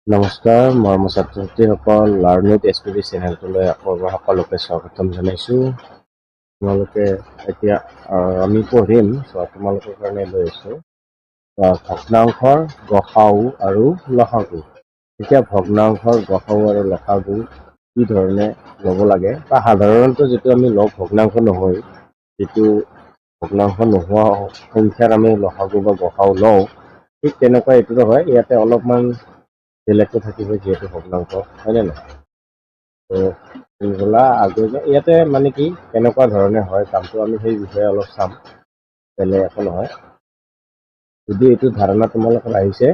নমস্কাৰ মৰমৰ ছাত্ৰ ছাত্ৰীসকল, লাৰ্ণ উইথ এছপিবি চেনেলটোলৈ আপোনালোক সকলোকে স্বাগতম জনাইছোঁ। তোমালোকে এতিয়া আমি পঢ়িম, তোমালোকৰ কাৰণে লৈ আছোঁ ভগ্নাংশৰ গসাউ আৰু লসাগু। এতিয়া ভগ্নাংশৰ গসাউ আৰু লসাগু কি ধৰণে ল'ব লাগে, বা সাধাৰণতে যিটো আমি লওঁ ভগ্নাংশ নহয়, যিটো ভগ্নাংশ নোহোৱা সংখ্যাৰ আমি লসাগু বা গসাউ লওঁ, ঠিক তেনেকুৱা এইটোতো হয়। ইয়াতে অলপমান বেলেগটো থাকিব, যিহেতু ভগ্নাংশ, হয়নে নহয়? তো আগুৱাই যায়। ইয়াতে মানে কি কেনেকুৱা ধৰণে হয় কামটো, আমি সেই বিষয়ে অলপ চাম, বেলেগ একো নহয়। যদি এইটো ধাৰণা তোমালোকৰ আহিছে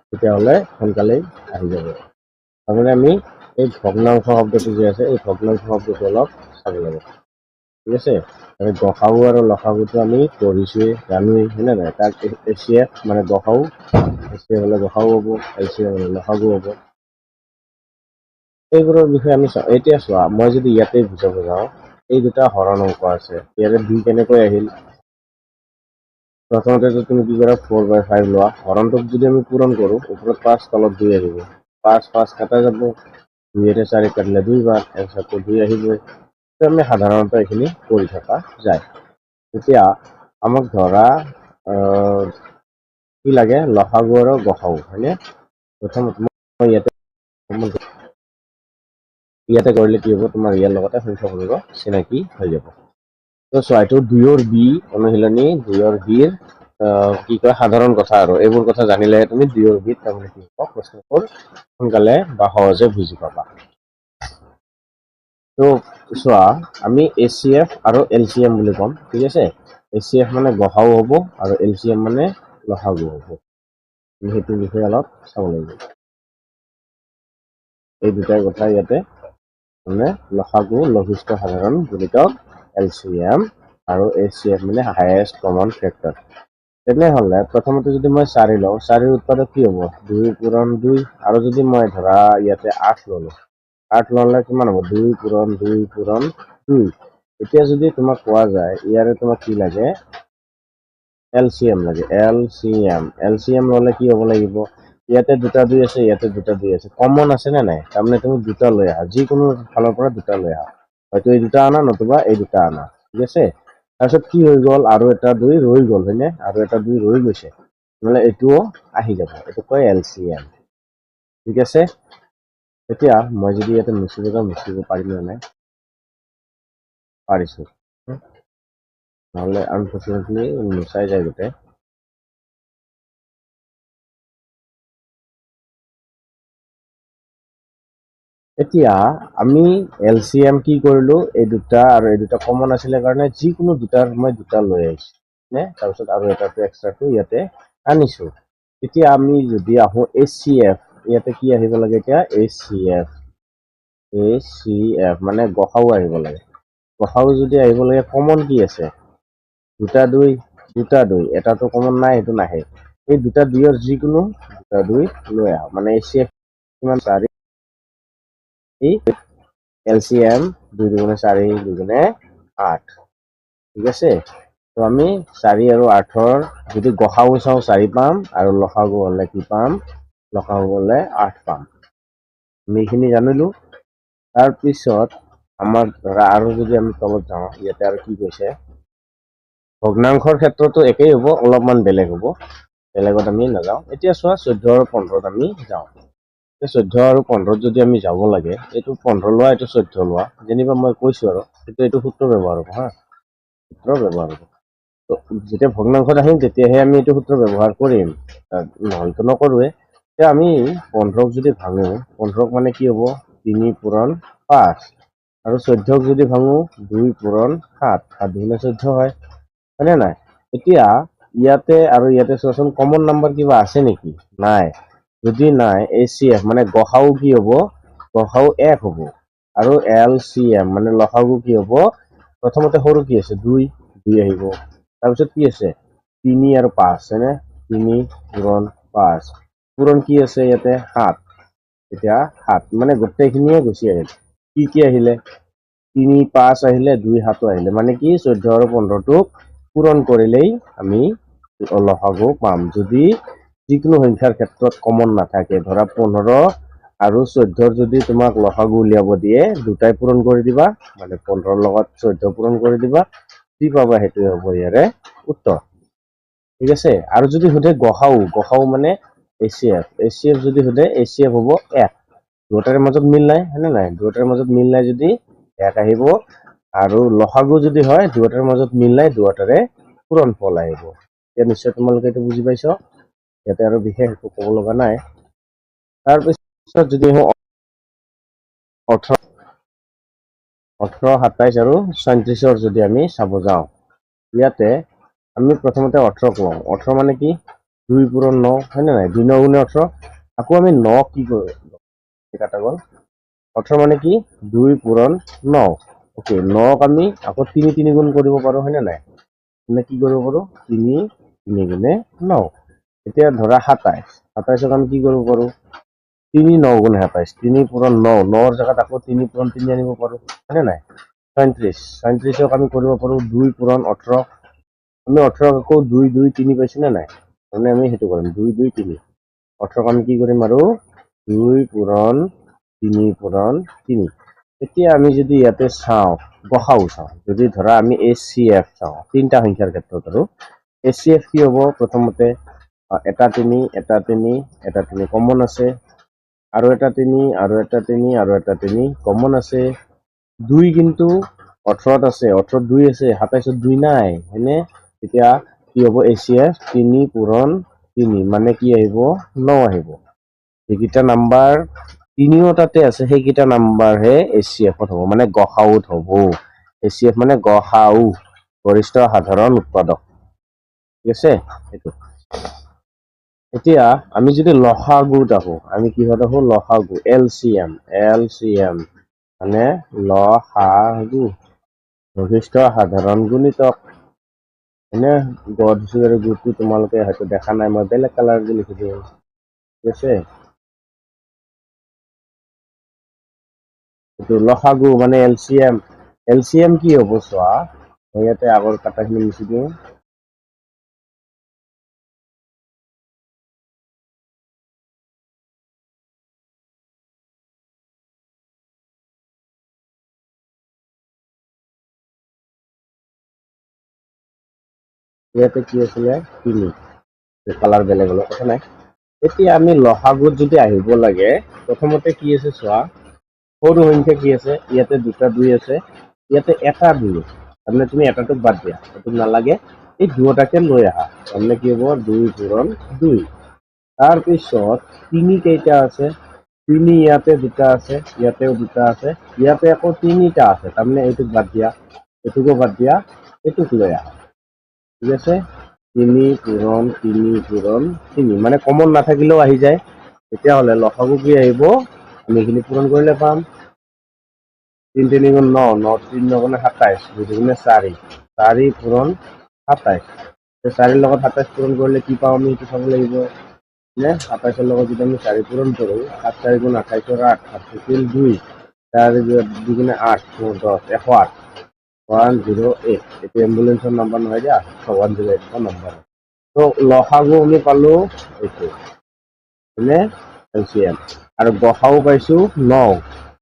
তেতিয়াহ'লে সোনকালেই আহি যাব। তাৰমানে আমি এই ভগ্নাংশ শব্দটো যে আছে, এই ভগ্নাংশ শব্দটো অলপ চাব লাগে, ঠিক আছে? গসাউ আৰু লসাগুটো আমি পঢ়িছোৱেই, জানোৱেই, হয়নে নহয়? তাক এচিএফ মানে গসাউ, এচিএফ হ'লে গসাউ হ'ব, এলচিএফ হ'লে লসাগু হ'ব। এইবোৰৰ বিষয়ে আমি চাওঁ। এতিয়া চোৱা, মই যদি ইয়াতে বুজাব যাওঁ, এই দুটা হৰণ অংক আছে, ইয়াতে 2 কেনেকৈ আহিল? প্ৰথমতে তুমি কি কৰা, 4/5 লোৱা, হৰণটোক যদি আমি পূৰণ কৰোঁ, ওপৰত 5 তলত 2 আহিব, 5 কাটা যাব, 2 4 কাটিলে 2 বাৰ, এনচাৰটো 2 আহিবই। আমি সাধাৰণতে এইখিনি কৰি থকা যায়। এতিয়া আমাক ধৰা কি লাগে, লসাগু আৰু গসাউ, হয়নে? প্ৰথমতে মই ইয়াতে কৰিলে কি হ'ব, তোমাৰ ইয়াৰ লগতে সংখ্যাবোৰৰ চিনাকি হৈ যাব। তো চোৱা, এইটো 2ৰ বি অনুশীলনী, 2ৰ বিৰ কি কয় সাধাৰণ কথা, আৰু এইবোৰ কথা জানিলেহে তুমি 2ৰ বিত তাৰমানে কি হ'ব, প্ৰশ্নবোৰ সোনকালে বা সহজে বুজি পাবা। তো চোৱা, আমি এচিএফ আৰু এলচিএম বুলি ক'ম, ঠিক আছে? এচিএফ মানে গসাউ হ'ব আৰু এলচিএম মানে লসাগু হ'ব। সেইটো বিষয়ে অলপ চাব লাগিব। এই দুটাই কথা ইয়াতে মানে লসাগু লঘিষ্ঠ সাধাৰণ গুণিতক, এলচিএম, আৰু এচিএফ মানে হায়েষ্ট কমন ফেক্টৰ। তেনেহ'লে প্ৰথমতে যদি মই 4 লওঁ, 4ৰ উৎপাদক কি হ'ব, 2 পূৰণ 2, আৰু যদি মই ধৰা ইয়াতে 8 ল'লোঁ, 8 ল'লে কিমান হ'ব, 2 পূৰণ 2 পূৰণ 2। এতিয়া যদি তোমাক কোৱা যায় ইয়াৰে তোমাক কি লাগে, এলচিএম লাগে, এলচিএম ল'লে কি হ'ব লাগিব, ইয়াতে 2টা 2 আছে, ইয়াতে 2টা 2 আছে, কমন আছে নে নাই? তাৰমানে তুমি 2টা লৈ আহা, যিকোনো ফালৰ পৰা 2টা লৈ আহা, হয়তো এই 2টা আনা, নতুবা এই 2টা আনা, ঠিক আছে? তাৰপিছত কি হৈ গ'ল, আৰু এটা 2 ৰৈ গ'ল, হয়নে? আৰু এটা 2 ৰৈ গৈছে, নহ'লে এইটোও আহি যাব, এইটো কয় এলচিএম, ঠিক আছে? এতিয়া মই যদি ইয়াতে মুচিব যাওঁ, মুচিব পাৰিম নে নাই? পাৰিছোঁ, নহ'লে আনফৰ্চুনেটলি মুচাই যায় গোটেই। এতিয়া আমি এলচিএম কি কৰিলোঁ, এই 2টা আৰু এই 2টা কমন আছিলে কাৰণে যিকোনো 2টাৰ মই 2টা লৈ আহিছোঁ, নে? তাৰপিছত আৰু এটাটো এক্সট্ৰাটো ইয়াতে আনিছোঁ। এতিয়া আমি যদি আহোঁ এচিএফ, ইয়াতে কি আহিব লাগে এতিয়া, এচিএফ মানে গসাউ আহিব লাগে। গসাউ যদি আহিব লাগে, কমন কি আছে, 2টা 2, 2টা 2, এটাটো কমন নাই, সেইটো নাহে। এই 2টা 2ৰ যিকোনো 2টা 2 লৈ আহা, মানে এচিএফ কিমান, 4, এলচিএম 2 দুগুণে 4, 2 দুগুণে 8, ঠিক আছে? তো আমি 4 আৰু 8ৰ যদি গসাউ চাওঁ 4 পাম, আৰু লসাগু হ'লে কি পাম, লসাগু হ'লে 8 পাম। আমি এইখিনি জানিলোঁ। তাৰপিছত আমাৰ ধৰা আৰু যদি আমি তলত যাওঁ, ইয়াতে আৰু কি কৈছে, ভগ্নাংশৰ ক্ষেত্ৰতো একেই হ'ব, অলপমান বেলেগ হ'ব, বেলেগত আমি নাযাওঁ। এতিয়া চোৱা, 14 আৰু 15ত আমি যাওঁ। 14 আৰু 15ত যদি আমি যাব লাগে, এইটো 15 লোৱা, এইটো 14 লোৱা, যেনিবা মই কৈছোঁ আৰু এইটো সূত্ৰ ব্যৱহাৰ হ'ব, হা, সূত্ৰ ব্যৱহাৰ হ'ব। তো যেতিয়া ভগ্নাংশত আহিম তেতিয়াহে আমি এইটো সূত্ৰ ব্যৱহাৰ কৰিম, নহ'লেতো নকৰোঁৱে। এতিয়া আমি 15ক যদি ভাঙো, 15ক মানে কি হ'ব, 3 পূৰণ 5, আৰু 14ক যদি ভাঙো 2 পূৰণ 7, 7 দুগুণে 14 হয়, হয়নে নাই? এতিয়া ইয়াতে আৰু ইয়াতে চোৱাচোন, কমন নাম্বাৰ কিবা আছে নেকি? নাই। যদি নাই, এচিএফ মানে গসাউ কি হ'ব, গসাউ 1 হ'ব, আৰু এলচিএম মানে লসাগু কি হ'ব, প্ৰথমতে সৰু কি আছে, 2 আহিব, তাৰপিছত কি আছে, 3 আৰু 5, হয়নে? 3 পূৰণ 5, পূৰণ কি আছে ইয়াতে, 7, এতিয়া 7 মানে গোটেইখিনিয়ে গুচি আহিল। কি আহিলে, 3 5 আহিলে, 2 7 আহিলে, মানে কি 14 আৰু 15টোক পূৰণ কৰিলেই আমি লসাগু পাম। যদি যিকোনো সংখ্যাৰ ক্ষেত্ৰত কমন নাথাকে। ধৰা 15 আৰু 14 যদি তোমাক লসাগু উলিয়াব দিয়ে, দুটাই পূৰণ কৰি দিবা, মানে 15 লগত 14 পূৰণ কৰি দিবা, কি পাবা সেইটোৱে হ'ব ইয়াৰে উত্তৰ। ঠিক আছে। আৰু যদি সোধে গসাউ মানে এচিএফ যদি সোধে এচিএফ হ'ব 1। দুটাৰ মাজত মিল নাই, হয়নে নাই? দুটাৰ মাজত মিল নাই যদি 1 আহিব। আৰু লসাগু যদি হয় দুটাৰ মাজত মিল নাই, দুটাৰে পূৰণফল আহিব। এতিয়া নিশ্চয় তোমালোকে এইটো বুজি পাইছ। ইয়াতে আৰু বিশেষ একো ক'ব লগা নাই। তাৰপিছত যদি 18, 27 আৰু 37 যদি আমি চাব যাওঁ, ইয়াতে আমি প্ৰথমতে 18 লওঁ। 18 মানে কি? 2 পূৰণ 9, হয়নে নাই? 2 9 গুণে 18। আকৌ আমি 9 কি কৰোঁ? কাটা গ'ল। 18 মানে কি? 2 পূৰণ 9। ওকে, 9ক আমি আকৌ 3 গুণ কৰিব পাৰোঁ, হয়নে নাই? মানে কি কৰিব পাৰোঁ? 3 গুণে 9। এতিয়া ধৰা 27। 27ক আমি কি কৰিব পাৰোঁ? 3 9 গুণে 27। 3 পূৰণ 9। 9ৰ জেগাত আকৌ 3 পূৰণ 3 আনিব পাৰোঁ, হয়নে নাই? 37। 37ক আমি কৰিব পাৰোঁ 2 পূৰণ 18। আমি 18ক আকৌ 2 2 3 পাইছোঁ নে নাই? মানে আমি সেইটো কৰিম 2 2 3। 18ক আমি কি কৰিম আৰু 2 পূৰণ 3 পূৰণ 3। এতিয়া আমি যদি ইয়াতে চাওঁ, গসাউ চাওঁ, যদি ধৰা আমি এচিএফ চাওঁ, তিনিটা সংখ্যাৰ ক্ষেত্ৰত আৰু এচিএফ কি হ'ব? প্ৰথমতে এটা 3 এটা 3 এটা 3 কমন আছে, আৰু এটা 3 আৰু এটা 3 আৰু এটা 3 কমন আছে। 2 কিন্তু 18ত আছে, 18ত 2 আছে, 27ত 2 নাই, হয়নে? এতিয়া কি হ'ব? এচিএফ 3 পূৰণ 3 মানে কি আহিব? 9 আহিব। যিকেইটা নাম্বাৰ 3ও তাতে আছে সেইকেইটা নাম্বাৰহে এচিএফত হ'ব, মানে গসাউত হ'ব। এচিএফ মানে গসাউ, গৰিষ্ঠ সাধাৰণ উৎপাদক। ঠিক আছে, এইটো। এতিয়া আমি যদি লসাগুত আহোঁ, আমি কিহত আহোঁ? লসাগু, এলচিএম মানে লসাগু, লঘিষ্ঠ সাধাৰণ গুণিতক। এনে গড় দিছোঁ আৰু গুটো তোমালোকে হয়তো দেখা নাই, মই বেলেগ কালাৰ দি লিখি দিওঁ। ঠিক আছে, এইটো লসাগু মানে এলচিএম কি হ'ব চোৱা, মই ইয়াতে আগৰ কাটাখিনি লিখি দিওঁ। ইয়াতে কি আছিলে? 3, কালাৰ বেলেগ হ'লেও কথা নাই। এতিয়া আমি লসাগুত যদি আহিব লাগে, প্ৰথমতে কি আছে চোৱা, সৰু সংখ্যা কি আছে? ইয়াতে দুটা 2 আছে, ইয়াতে এটা 2 আছে, তাৰমানে তুমি এটাটোক বাদ দিয়া, এইটো নালাগে, এই দুটাকে লৈ আহা, তাৰমানে কি হ'ব? 2 পূৰণ 2। তাৰপিছত 3 কেইটা আছে? 3 ইয়াতে দুটা আছে, ইয়াতেও দুটা আছে, ইয়াতে আকৌ 3টা আছে, তাৰমানে এইটোক বাদ দিয়া, এইটোকো বাদ দিয়া, এইটোক লৈ আহা। ঠিক আছে, 3 পূৰণ 3 পূৰণ 3 মানে কমন নাথাকিলেও আহি যায়। তেতিয়াহ'লে লসাগু কি আহিব? আমি এইখিনি পূৰণ কৰিলে পাম। 3 3 গুণ 9, 9 3 9 গুণে 27, 2 গুণে 4, 4 পূৰণ 27। 4ৰ লগত 27 পূৰণ কৰিলে কি পাওঁ আমি এইটো চাব লাগিব। 27ৰ লগত যদি আমি 4 পূৰণ কৰোঁ, 7 4 গুণ 28ৰ 8, 7 2, 4 2 গুণে 8, 10, 108, 108। এইটো এম্বুলেন্সৰ নাম্বাৰ নহয় দিয়া, 108 নাম্বাৰ। তো লসাগু আমি পালোঁ এইটো, হয়নে? এলচিএম। আৰু গসাউ পাইছোঁ 9।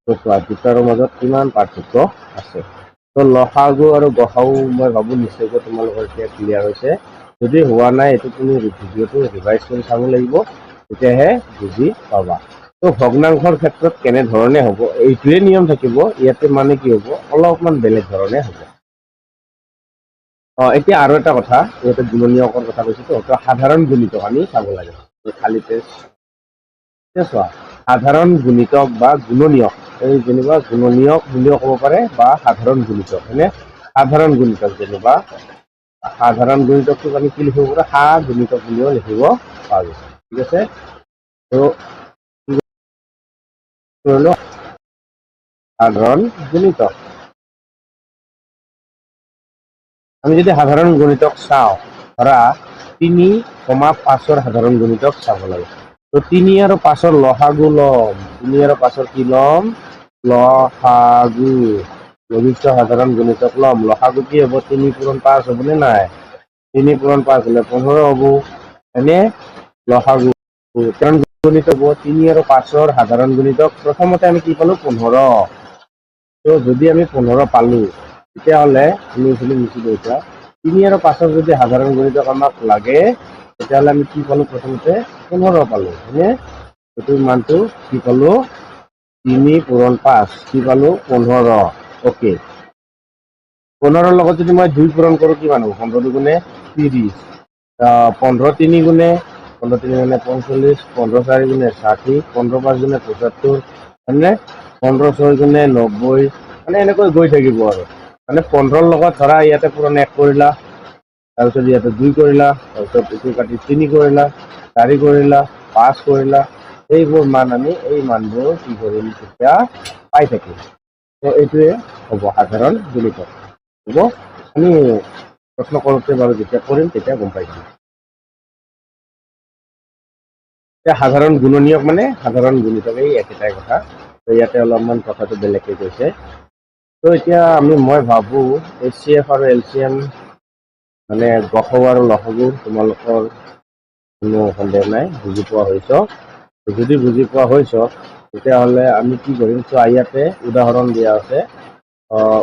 তো চোৱা দুটাৰ মাজত কিমান পাৰ্থক্য আছে। তো লসাগু আৰু গসাউ মই ভাবোঁ নিশ্চয়কৈ তোমালোকৰ এতিয়া ক্লিয়াৰ হৈছে। যদি হোৱা নাই, এইটো তুমি ভিডিঅ'টো ৰিভাইজ কৰি চাব লাগিব, তেতিয়াহে বুজি পাবা। তো ভগ্নাংশৰ ক্ষেত্ৰত কেনেধৰণে হ'ব, এইটোৱে নিয়ম থাকিব। ইয়াতে মানে কি হ'ব? অলপমান বেলেগ ধৰণে হ'ব। এতিয়া আৰু এটা কথা, ইয়াতে গুণনীয়কৰ কথা কৈছোঁ, তো সাধাৰণ গুণিতক আমি চাব লাগে। খালী পেজ চোৱা, সাধাৰণ গুণিতক বা গুণনীয়ক, এই যেনিবা গুণনীয়ক বুলিও ক'ব পাৰে বা সাধাৰণ গুণিতক, হয়নে? সাধাৰণ গুণিতক যেনিবা, সাধাৰণ গুণিতকটোক আমি কি লিখিব পাৰোঁ? সা গুণিতক বুলিও লিখিব পাৰোঁ। ঠিক আছে, তো সাধাৰণ গুণিতক, আমি যদি সাধাৰণ গুণিতক চাওঁ, ধৰা 3, 5ৰ সাধাৰণ গুণিতক চাব লাগে। তো 3 আৰু 5ৰ লসাগু ল'ম, 3 আৰু 5ৰ কি ল'ম? লসাগু, লঘিষ্ঠ সাধাৰণ গুণিতক ল'ম। লসাগু কি হ'ব? 3 পূৰণ 5 হ'বনে নাই? 3 পূৰণ 5 হ'লে 15 হ'ব, হয়নে? লসাগু সাধাৰণ গুণিতক হ'ব 3 আৰু 5ৰ সাধাৰণ গুণিতক প্ৰথমতে আমি কি পালো 15 তো যদি আমি 15 পালো তেতিয়াহ'লে আমি এইখিনি লিখি দিওঁ এতিয়া 3 আৰু 5ৰ যদি সাধাৰণ গুণিতক আমাক লাগে তেতিয়াহ'লে আমি কি পালো প্ৰথমতে 15 পালো হয়নে এইটো মানটো কি পালো 3 পূৰণ 5 কি পালো 15 ওকে 15 লগত যদি মই 2 পূৰণ কৰো কিমান হ'ব 15 দুগুণে 30 15 3 গুণে 15 3 গুণে 45 15 4 গুণে 60 15 5 গুণে 75 হয়নে 15 6 গুণে 90 মানে এনেকৈ গৈ থাকিব আৰু মানে 15 লগত ধৰা ইয়াতে পূৰণ 1 কৰিলা তাৰপিছত ইয়াতে 2 কৰিলা তাৰপিছত এইটো কাটি 3 কৰিলা 4 কৰিলা 5 কৰিলা এইবোৰ মান আমি এই মানবোৰ কি কৰিম তেতিয়া পাই থাকিম তো এইটোৱে হ'ব সাধাৰণ গুণিতক হ'ব আমি প্ৰশ্ন কৰোঁতে বাৰু যেতিয়া কৰিম তেতিয়া গম পাইছোঁ এতিয়া সাধাৰণ গুণনীয়ক মানে সাধাৰণ গুণিতক এই একেটাই কথা তো ইয়াতে অলপমান কথাটো বেলেগকৈ কৈছে তো এতিয়া মই ভাবোঁ HCF আৰু LCM মানে গসাগু আৰু লসাগু তোমালোকৰ কোনো সন্দেহ নাই বুজি পোৱা হৈছ যদি বুজি পোৱা হৈছ তেতিয়াহ'লে আমি কি কৰিম চোৱা ইয়াতে উদাহৰণ দিয়া আছে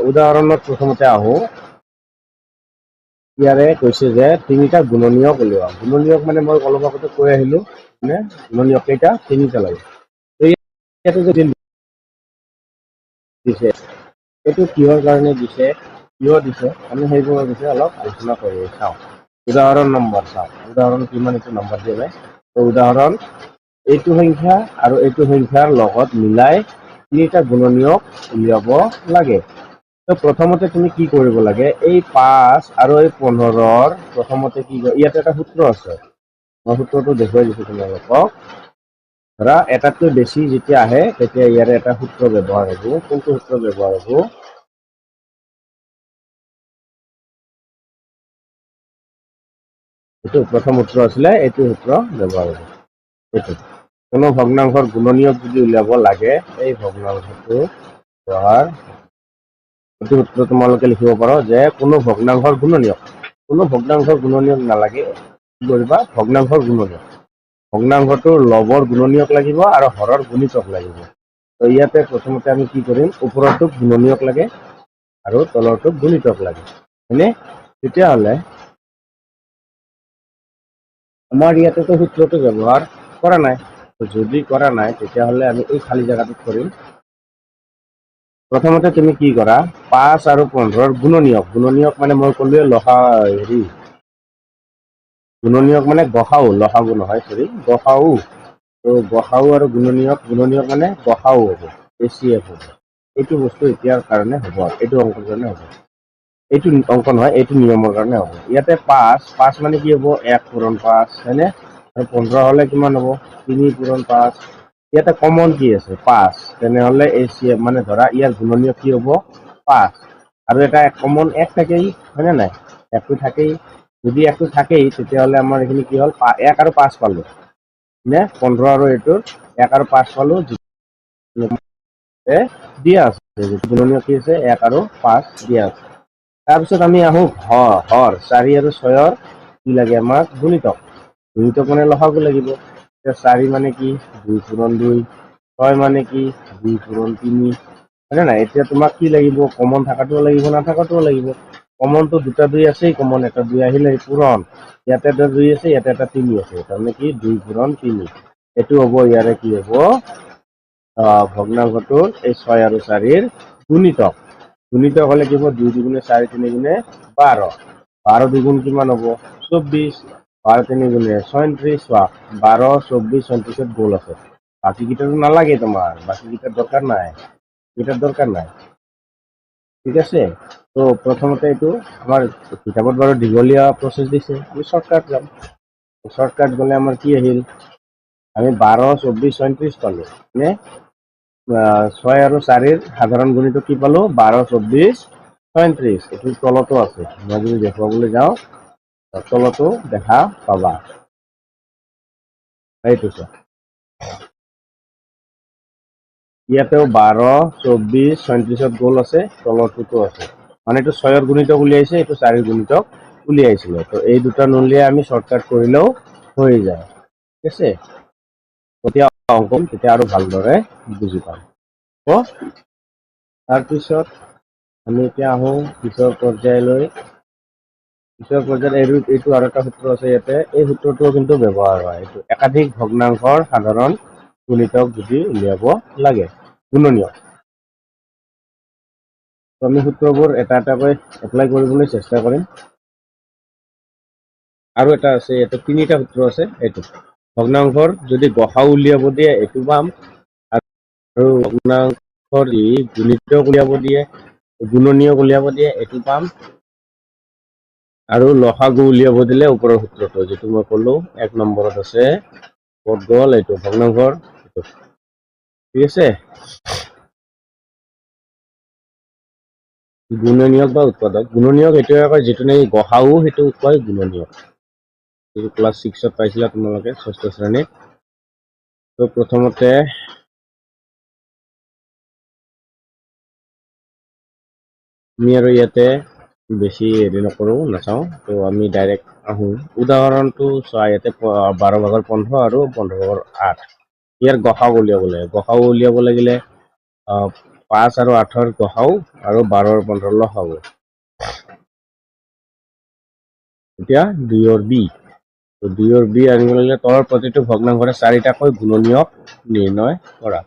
উদাহৰণত প্ৰথমতে আহোঁ ইয়াৰে কৈছে যে 3টা গুণনীয়ক উলিওৱা গুণনীয়ক মানে মই অলপ আগতে কৈ আহিলোঁ মানে গুণনীয়ক কেইটা 3টা লাগে ইয়াতে যদি দিছে এইটো কিহৰ কাৰণে দিছে কিয় দিছে আমি সেইবোৰৰ বিষয়ে অলপ আলোচনা কৰি চাওঁ উদাহৰণ নম্বৰ চাওঁ উদাহৰণ কিমান এইটো নম্বৰ দিয়া যায় তো উদাহৰণ এইটো সংখ্যা আৰু এইটো সংখ্যাৰ লগত মিলাই 3টা গুণনীয়ক উলিয়াব লাগে তো প্ৰথমতে তুমি কি কৰিব লাগে এই 5 আৰু এই 15ৰ প্ৰথমতে কি ইয়াতে এটা সূত্ৰ আছে মই সূত্ৰটো দেখুৱাই দিছোঁ তোমালোকক ধৰা এটাতকৈ বেছি যেতিয়া আহে তেতিয়া ইয়াৰে এটা সূত্ৰ ব্যৱহাৰ হ'ব কোনটো সূত্ৰ ব্যৱহাৰ হ'ব এইটো প্ৰথম সূত্ৰ আছিলে এইটো সূত্ৰ ব্যৱহাৰ হ'ব এইটো কোনো ভগ্নাংশৰ গুণনীয়ক যদি উলিয়াব লাগে এই ভগ্নাংশটো ব্যৱহাৰ এইটো সূত্ৰ তোমালোকে লিখিব পাৰো যে কোনো ভগ্নাংশৰ গুণনীয়ক নালাগে কি কৰিবা ভগ্নাংশৰ গুণনীয়ক ভগ্নাংশটোৰ লবৰ গুণনীয়ক লাগিব আৰু হৰৰ গুণিতক লাগিব তো ইয়াতে প্ৰথমতে আমি কি কৰিম ওপৰৰটোক গুণনীয়ক লাগে আৰু তলৰটোক গুণিতক লাগে হয়নে তেতিয়াহ'লে আমাৰ ইয়াতেতো সূত্ৰটো ব্যৱহাৰ কৰা নাই যদি কৰা নাই তেতিয়াহ'লে আমি এই খালী জেগাটোত কৰিম প্ৰথমতে তুমি কি কৰা 5 আৰু 15ৰ গুণনীয়ক মানে মই ক'লোৱে গুণনীয়ক মানে গসাউ লসাগু নহয় সৰি গসাউ তো গসাউ আৰু গুণনীয়ক মানে গসাউ হ'ব HCF হ'ব এইটো বস্তু এতিয়াৰ কাৰণে হ'ব এইটো অংকৰ কাৰণে হ'ব এইটো অংক নহয় এইটো নিয়মৰ কাৰণে হ'ব ইয়াতে 5 মানে কি হ'ব 1 পূৰণ 5 হয়নে আৰু 15 হ'লে কিমান হ'ব 3 পূৰণ 5 ইয়াতে কমন কি আছে 5 তেনেহ'লে HCF মানে ধৰা ইয়াৰ গুণনীয়ক কি হ'ব 5 আৰু এটা কমন 1 থাকেই হয়নে নাই 1টো থাকেই যদি 1টো থাকেই তেতিয়াহ'লে আমাৰ এইখিনি কি হ'ল 1 আৰু 5 পালোঁ নে 15 আৰু এইটোৰ 1 আৰু 5 পালোঁ দিয়া আছে গুণনীয়ক কি আছে 1 আৰু 5 দিয়া আছে তাৰপিছত আমি আহোঁ হৰ 4 আৰু 6ৰ কি লাগে আমাক গুণিতক মানে লসাগু লাগিব 4 মানে কি 2 পূৰণ 2 6 মানে কি 2 পূৰণ 3 হয়নে নাই এতিয়া তোমাক কি লাগিব কমন থকাটোও লাগিব নাথাকাটোও লাগিব কমনটো দুটা 2 আছেই কমন এটা 2 আহিলে পূৰণ ইয়াতে এটা 2 আছে ইয়াতে এটা 3 আছে তাৰমানে কি 2 পূৰণ 3 এইটো হ'ব ইয়াৰে কি হ'ব ভগ্নাংশটোৰ এই 6 আৰু 4ৰ গুণিতক হ'লে কি হ'ব 2 দুগুণে 4 3 গুণে 12 12 দুগুণ কিমান হ'ব 24 12 3 গুণে 36 12 24 36ত গ'ল আছে বাকীকেইটাতো নালাগে তোমাৰ বাকীকেইটাৰ দৰকাৰ নাই ঠিক আছে তো প্ৰথমতে এইটো আমাৰ কিতাপত বাৰু দীঘলীয়া প্ৰচেছ দিছে আমি শ্বৰ্টকাট যাম শ্বৰ্টকাট গ'লে আমাৰ কি আহিল আমি 12 24 36 পালোঁ নে 6 আৰু 4ৰ সাধাৰণ গুণিতক কি পালোঁ 12 24 36 এইটো তলতো আছে মই যদি দেখুৱাবলৈ যাওঁ তলতো দেখা পাবা এইটো চোৱা ইয়াতেও 12 24 36ত গ'ল আছে তলৰটোতো আছে মানে এইটো 6ৰ গুণিতক উলিয়াইছে এইটো 4ৰ গুণিতক উলিয়াইছিলে তো এই দুটা নুলিয়াই আমি শ্বৰ্টকাট কৰিলেও হৈ যায় ঠিক আছে তেতিয়া অংক তেতিয়া আৰু ভালদৰে বুজি পাম তাৰপিছত আমি এতিয়া আহোঁ পিছৰ পৰ্যায়লৈ পিছৰ পৰ্যায়ত এইটো আৰু এটা সূত্ৰ আছে ইয়াতে এই সূত্ৰটো কিন্তু ব্যৱহাৰ হয় এইটো একাধিক ভগ্নাংশৰ সাধাৰণ গুণিতক যদি উলিয়াব লাগে গুণনীয়ক আমি সূত্ৰবোৰ এটা এটাকৈ এপ্লাই কৰিবলৈ চেষ্টা কৰিম আৰু এটা আছে ইয়াতে তিনিটা সূত্ৰ আছে এইটো ভগ্নাংশৰ যদি গসাউ উলিয়াব দিয়ে এইটো পাম আৰু ভগ্নাংশৰ গুণিতক উলিয়াব দিয়ে গুণনীয়ক উলিয়াব দিয়ে এইটো পাম আৰু লসাগু উলিয়াব দিলে ওপৰৰ সূত্ৰটো যেটো মই ক'লো 1 নম্বৰত আছে ক'ত গ'ল এইটো ভগ্নাংশৰ ঠিক আছে গুণনীয়ক বা উৎপাদক গুণনীয়ক এইটোৱে কয় যেটো নেকি গসাউ সেইটো কয় গুণনীয়ক এইটো ক্লাস 6 পাইছিলা তোমালোকে 6ষ্ঠ শ্ৰেণীত তো প্ৰথমতে আমি আৰু ইয়াতে বেছি হেৰি নকৰোঁ নাচাওঁ তো আমি ডাইৰেক্ট আহোঁ উদাহৰণটো চোৱা ইয়াতে 12 ভাগৰ 15 আৰু 15 ভাগৰ 8 ইয়াৰ গসাউ উলিয়াব লাগে গসাউ উলিয়াব লাগিলে 5 আৰু 8ৰ গসাউ আৰু 12 আৰু 15 লসাগু এতিয়া 2ৰ বি তো 2ৰ বি আনিব লাগিলে তলৰ প্ৰতিটো ভগ্নাংশৰে 4টাকৈ গুণনীয়ক নিৰ্ণয় কৰা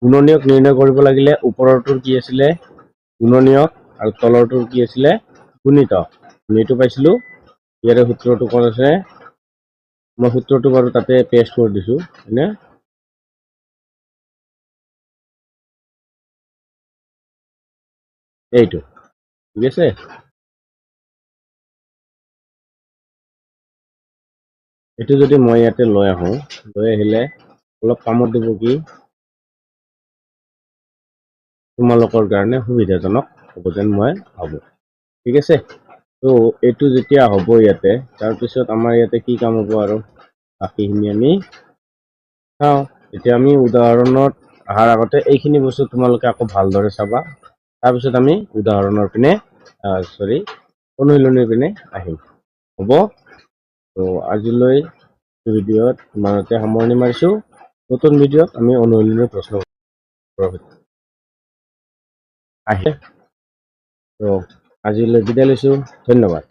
গুণনীয়ক নিৰ্ণয় কৰিব লাগিলে ওপৰৰটোৰ কি আছিলে গুণনীয়ক আৰু তলৰটোৰ কি আছিলে গুণিতক আমি এইটো পাইছিলো ইয়াৰে সূত্ৰটো কোন আছে মই সূত্ৰটো বাৰু তাতে পেষ্ট কৰি দিছো হয়নে এইটো ঠিক আছে এইটো যদি মই ইয়াতে লৈ আহোঁ লৈ আহিলে অলপ কামত দিব কি তোমালোকৰ কাৰণে সুবিধাজনক হ'ব যেন মই ভাবোঁ ঠিক আছে তো এইটো যেতিয়া হ'ব ইয়াতে তাৰপিছত আমাৰ ইয়াতে কি কাম হ'ব আৰু বাকীখিনি আমি চাওঁ এতিয়া আমি উদাহৰণত অহাৰ আগতে এইখিনি বস্তু তোমালোকে আকৌ ভালদৰে চাবা তাৰপিছত আমি উদাহৰণৰ পিনে অনুশীলনীৰ পিনে আহিম হ'ব তো আজিলৈ ভিডিঅ'ত ইমানতে সামৰণি মাৰিছোঁ নতুন ভিডিঅ'ত আমি অনুশীলনীৰ প্ৰশ্ন আহে তো আজিলৈ বিদায় লৈছোঁ ধন্যবাদ